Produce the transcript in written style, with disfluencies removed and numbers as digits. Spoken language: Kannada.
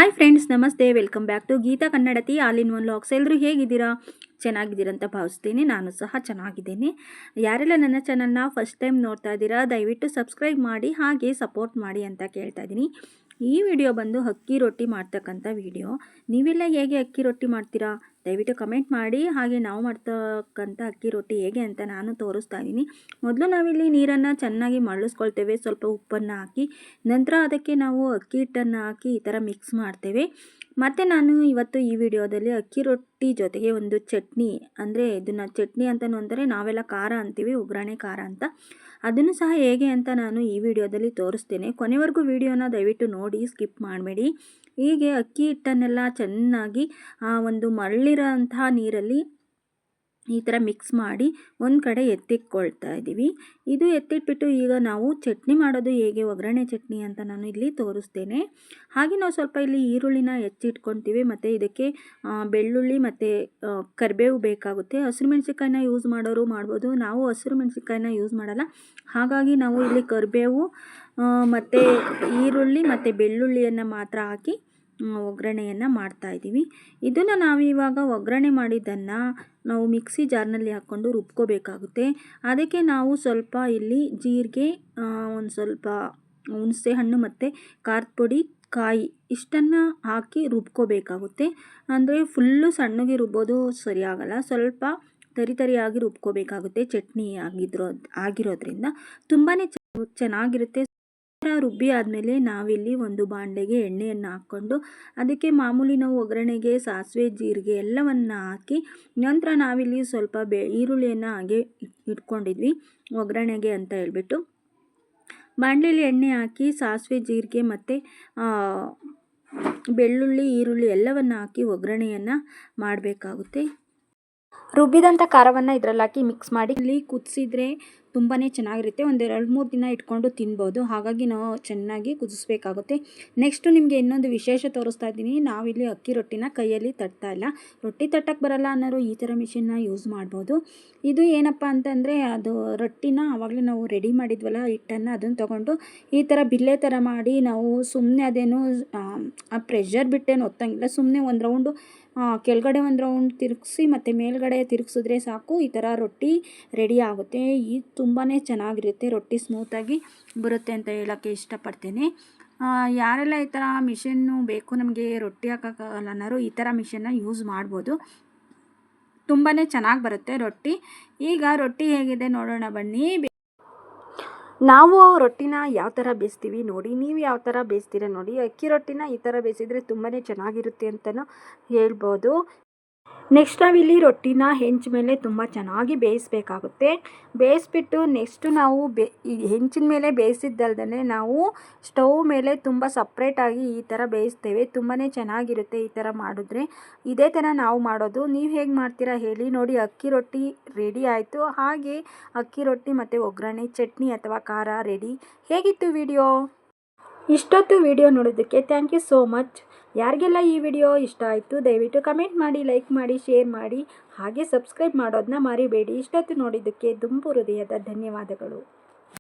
ಹಾಯ್ ಫ್ರೆಂಡ್ಸ್, ನಮಸ್ತೆ. Welcome back to Geetha Kannadathi all in one logs. ಎಲ್ಲರೂ ಹೇಗಿದ್ದೀರಾ? ಚೆನ್ನಾಗಿದ್ದೀರಂತ ಭಾವಿಸ್ತೀನಿ. ನಾನು ಸಹ ಚೆನ್ನಾಗಿದ್ದೀನಿ. ಯಾರೆಲ್ಲ ನನ್ನ ಚಾನಲ್ನ ಫಸ್ಟ್ ಟೈಮ್ ನೋಡ್ತಾ ಇದ್ದೀರಾ, ದಯವಿಟ್ಟು ಸಬ್ಸ್ಕ್ರೈಬ್ ಮಾಡಿ ಹಾಗೆ ಸಪೋರ್ಟ್ ಮಾಡಿ ಅಂತ ಕೇಳ್ತಾ ಇದ್ದೀನಿ. ಈ ವಿಡಿಯೋ ಬಂದು ಅಕ್ಕಿ ರೊಟ್ಟಿ ಮಾಡ್ತಕ್ಕಂಥ ವಿಡಿಯೋ. ನೀವೆಲ್ಲ ಹೇಗೆ ಅಕ್ಕಿ ರೊಟ್ಟಿ ಮಾಡ್ತೀರಾ? ದಯವಿಟ್ಟು ಕಮೆಂಟ್ ಮಾಡಿ. ಹಾಗೆ ನಾವು ಮಾಡ್ತಕ್ಕಂಥ ಅಕ್ಕಿ ರೊಟ್ಟಿ ಹೇಗೆ ಅಂತ ನಾನು ತೋರಿಸ್ತಾ ಇದ್ದೀನಿ. ಮೊದಲು ನಾವಿಲ್ಲಿ ನೀರನ್ನು ಚೆನ್ನಾಗಿ ಮರಳಿಸ್ಕೊಳ್ತೇವೆ, ಸ್ವಲ್ಪ ಉಪ್ಪನ್ನು ಹಾಕಿ. ನಂತರ ಅದಕ್ಕೆ ನಾವು ಅಕ್ಕಿ ಹಿಟ್ಟನ್ನು ಹಾಕಿ ಈ ಥರ ಮಿಕ್ಸ್ ಮಾಡ್ತೇವೆ. ಮತ್ತು ನಾನು ಇವತ್ತು ಈ ವಿಡಿಯೋದಲ್ಲಿ ಅಕ್ಕಿ ರೊಟ್ಟಿ ಜೊತೆಗೆ ಒಂದು ಚಟ್ನಿ, ಅಂದರೆ ಇದನ್ನು ಚಟ್ನಿ ಅಂತಲೂ ಅಂದರೆ ನಾವೆಲ್ಲ ಖಾರ ಅಂತೀವಿ, ಒಗ್ಗರಣೆ ಖಾರ ಅಂತ, ಅದನ್ನು ಸಹ ಹೇಗೆ ಅಂತ ನಾನು ಈ ವಿಡಿಯೋದಲ್ಲಿ ತೋರಿಸ್ತೇನೆ. ಕೊನೆವರೆಗೂ ವಿಡಿಯೋನ ದಯವಿಟ್ಟು ನೋಡಿ, ಸ್ಕಿಪ್ ಮಾಡಬೇಡಿ. ಹೀಗೆ ಅಕ್ಕಿ ಹಿಟ್ಟನ್ನೆಲ್ಲ ಚೆನ್ನಾಗಿ ಒಂದು ಮರಳಿರೋ ಅಂತಹ ನೀರಲ್ಲಿ ಈ ಥರ ಮಿಕ್ಸ್ ಮಾಡಿ ಒಂದು ಕಡೆ ಎತ್ತಿಟ್ಕೊಳ್ತಾ ಇದ್ದೀವಿ. ಇದು ಎತ್ತಿಟ್ಬಿಟ್ಟು ಈಗ ನಾವು ಚಟ್ನಿ ಮಾಡೋದು ಹೇಗೆ, ಒಗ್ಗರಣೆ ಚಟ್ನಿ ಅಂತ ನಾನು ಇಲ್ಲಿ ತೋರಿಸ್ತೇನೆ. ಹಾಗೆ ನಾವು ಸ್ವಲ್ಪ ಇಲ್ಲಿ ಈರುಳ್ಳಿನ ಹೆಚ್ಚಿಟ್ಕೊಳ್ತೀವಿ. ಮತ್ತು ಇದಕ್ಕೆ ಬೆಳ್ಳುಳ್ಳಿ ಮತ್ತು ಕರಿಬೇವು ಬೇಕಾಗುತ್ತೆ. ಹಸಿರು ಮೆಣಸಿನ್ಕಾಯಿನ ಯೂಸ್ ಮಾಡೋರು ಮಾಡ್ಬೋದು, ನಾವು ಹಸಿರು ಮೆಣಸಿನ್ಕಾಯಿನ ಯೂಸ್ ಮಾಡಲ್ಲ. ಹಾಗಾಗಿ ನಾವು ಇಲ್ಲಿ ಕರಿಬೇವು ಮತ್ತು ಈರುಳ್ಳಿ ಮತ್ತು ಬೆಳ್ಳುಳ್ಳಿಯನ್ನು ಮಾತ್ರ ಹಾಕಿ ಒಗ್ಗರಣೆಯನ್ನು ಮಾಡ್ತಾಯಿದ್ದೀವಿ. ಇದನ್ನು ನಾವಿವಾಗ ಒಗ್ಗರಣೆ ಮಾಡಿದ್ದನ್ನು ನಾವು ಮಿಕ್ಸಿ ಜಾರ್ನಲ್ಲಿ ಹಾಕ್ಕೊಂಡು ರುಬ್ಕೋಬೇಕಾಗುತ್ತೆ. ಅದಕ್ಕೆ ನಾವು ಸ್ವಲ್ಪ ಇಲ್ಲಿ ಜೀರಿಗೆ, ಒಂದು ಸ್ವಲ್ಪ ಹುಣಸೆ ಹಣ್ಣು ಮತ್ತು ಖಾರದ ಪುಡಿ, ಕಾಯಿ ಇಷ್ಟನ್ನು ಹಾಕಿ ರುಬ್ಕೋಬೇಕಾಗುತ್ತೆ. ಅಂದರೆ ಫುಲ್ಲು ಸಣ್ಣಗೆ ರುಬ್ಬೋದು ಸರಿಯಾಗಲ್ಲ, ಸ್ವಲ್ಪ ತರಿಯಾಗಿ ರುಬ್ಕೋಬೇಕಾಗುತ್ತೆ. ಚಟ್ನಿ ಆಗಿರೋದ್ರಿಂದ ತುಂಬಾ ಚೆನ್ನಾಗಿರುತ್ತೆ. ರುಬ್ಬಿ ಆದಮೇಲೆ ನಾವಿಲ್ಲಿ ಒಂದು ಬಾಣಲೆಗೆ ಎಣ್ಣೆಯನ್ನು ಹಾಕ್ಕೊಂಡು ಅದಕ್ಕೆ ಮಾಮೂಲಿ ನಾವು ಒಗ್ಗರಣೆಗೆ ಸಾಸಿವೆ, ಜೀರಿಗೆ ಎಲ್ಲವನ್ನು ಹಾಕಿ, ನಂತರ ನಾವಿಲ್ಲಿ ಸ್ವಲ್ಪ ಈರುಳ್ಳಿಯನ್ನು ಹಾಗೆ ಇಟ್ಕೊಂಡಿದ್ವಿ ಒಗ್ಗರಣೆಗೆ ಅಂತ ಹೇಳ್ಬಿಟ್ಟು. ಬಾಣಲೆಯಲ್ಲಿ ಎಣ್ಣೆ ಹಾಕಿ ಸಾಸಿವೆ, ಜೀರಿಗೆ ಮತ್ತು ಬೆಳ್ಳುಳ್ಳಿ, ಈರುಳ್ಳಿ ಎಲ್ಲವನ್ನು ಹಾಕಿ ಒಗ್ಗರಣೆಯನ್ನು ಮಾಡಬೇಕಾಗುತ್ತೆ. ರುಬ್ಬಿದಂಥ ಖಾರವನ್ನು ಇದರಲ್ಲಿ ಹಾಕಿ ಮಿಕ್ಸ್ ಮಾಡಿ ಇಲ್ಲಿ ಕುದಿಸಿದ್ರೆ ತುಂಬಾ ಚೆನ್ನಾಗಿರುತ್ತೆ. ಒಂದು 2-3 ದಿನ ಇಟ್ಕೊಂಡು ತಿನ್ಬೋದು. ಹಾಗಾಗಿ ನಾವು ಚೆನ್ನಾಗಿ ಕುದಿಸ್ಬೇಕಾಗುತ್ತೆ. ನೆಕ್ಸ್ಟು ನಿಮಗೆ ಇನ್ನೊಂದು ವಿಶೇಷ ತೋರಿಸ್ತಾ ಇದ್ದೀನಿ. ನಾವಿಲ್ಲಿ ಅಕ್ಕಿ ರೊಟ್ಟಿನ ಕೈಯಲ್ಲಿ ತಟ್ತಾ ಇಲ್ಲ. ರೊಟ್ಟಿ ತಟ್ಟಕ್ಕೆ ಬರಲ್ಲ ಅನ್ನೋರು ಈ ಥರ ಮಿಷಿನ್ನ ಯೂಸ್ ಮಾಡ್ಬೋದು. ಇದು ಏನಪ್ಪ ಅಂತಂದರೆ, ಅದು ರೊಟ್ಟಿನ ಆವಾಗಲೇ ನಾವು ರೆಡಿ ಮಾಡಿದ್ವಲ್ಲ ಹಿಟ್ಟನ್ನು, ಅದನ್ನು ತೊಗೊಂಡು ಈ ಥರ ಬಿಲ್ಲೆ ಥರ ಮಾಡಿ ನಾವು ಸುಮ್ಮನೆ ಅದೇನು ಪ್ರೆಷರ್ ಬಿಟ್ಟೇನು ಒತ್ತಂಗಿಲ್ಲ. ಸುಮ್ಮನೆ ಒಂದು ರೌಂಡು ಕೆಳಗಡೆ ಒಂದು ರೌಂಡ್ ತಿರುಗಿಸಿ ಮತ್ತು ಮೇಲ್ಗಡೆ ತಿರುಗಿಸಿದ್ರೆ ಸಾಕು, ಈ ಥರ ರೊಟ್ಟಿ ರೆಡಿ ಆಗುತ್ತೆ. ಇದು ತುಂಬಾ ಚೆನ್ನಾಗಿರುತ್ತೆ, ರೊಟ್ಟಿ ಸ್ಮೂತಾಗಿ ಬರುತ್ತೆ ಅಂತ ಹೇಳೋಕ್ಕೆ ಇಷ್ಟಪಡ್ತೇನೆ. ಯಾರೆಲ್ಲ ಈ ಥರ ಮಿಷನ್ನು ಬೇಕು ನಮಗೆ ರೊಟ್ಟಿ ಹಾಕೋಕ್ಕಾಗಲ್ಲ ಅನ್ನೋರು ಈ ಥರ ಮಿಷನ್ನ ಯೂಸ್ ಮಾಡ್ಬೋದು. ತುಂಬಾ ಚೆನ್ನಾಗಿ ಬರುತ್ತೆ ರೊಟ್ಟಿ. ಈಗ ರೊಟ್ಟಿ ಹೇಗಿದೆ ನೋಡೋಣ ಬನ್ನಿ. ನಾವು ರೊಟ್ಟಿನ ಯಾವ ಥರ ಬೇಯಿಸ್ತೀವಿ ನೋಡಿ, ನೀವು ಯಾವ ಥರ ಬೇಯಿಸ್ತೀರ ನೋಡಿ. ಅಕ್ಕಿ ರೊಟ್ಟಿನ ಈ ಥರ ಬೇಯಿಸಿದರೆ ತುಂಬಾ ಚೆನ್ನಾಗಿರುತ್ತೆ ಅಂತಲೂ ಹೇಳ್ಬೋದು. ನೆಕ್ಸ್ಟ್ ನಾವಿಲ್ಲಿ ರೊಟ್ಟಿನ ಹೆಂಚು ಮೇಲೆ ತುಂಬ ಚೆನ್ನಾಗಿ ಬೇಯಿಸಬೇಕಾಗುತ್ತೆ. ಬೇಯಿಸ್ಬಿಟ್ಟು ನೆಕ್ಸ್ಟು ನಾವು ಹೆಂಚಿನ ಮೇಲೆ ಬೇಯಿಸಿದ್ದಲ್ದೇ ನಾವು ಸ್ಟವ್ ಮೇಲೆ ತುಂಬ ಸಪ್ರೇಟಾಗಿ ಈ ಥರ ಬೇಯಿಸ್ತೇವೆ. ತುಂಬಾ ಚೆನ್ನಾಗಿರುತ್ತೆ ಈ ಥರ ಮಾಡಿದ್ರೆ. ಇದೇ ಥರ ನಾವು ಮಾಡೋದು. ನೀವು ಹೇಗೆ ಮಾಡ್ತೀರಾ ಹೇಳಿ. ನೋಡಿ, ಅಕ್ಕಿ ರೊಟ್ಟಿ ರೆಡಿ ಆಯಿತು. ಹಾಗೆ ಅಕ್ಕಿ ರೊಟ್ಟಿ ಮತ್ತು ಒಗ್ಗರಣೆ ಚಟ್ನಿ ಅಥವಾ ಖಾರ ರೆಡಿ. ಹೇಗಿತ್ತು ವಿಡಿಯೋ? ಇಷ್ಟೊತ್ತು ವಿಡಿಯೋ ನೋಡೋದಕ್ಕೆ ಥ್ಯಾಂಕ್ ಯು ಸೋ ಮಚ್. ಯಾರಿಗೆಲ್ಲ ಈ ವಿಡಿಯೋ ಇಷ್ಟ ಆಯಿತು ದಯವಿಟ್ಟು ಕಮೆಂಟ್ ಮಾಡಿ, ಲೈಕ್ ಮಾಡಿ, ಶೇರ್ ಮಾಡಿ, ಹಾಗೆ ಸಬ್ಸ್ಕ್ರೈಬ್ ಮಾಡೋದನ್ನ ಮರಿಬೇಡಿ. ಇಷ್ಟೊತ್ತು ನೋಡಿದ್ದಕ್ಕೆ ತುಂಬು ಹೃದಯದ ಧನ್ಯವಾದಗಳು.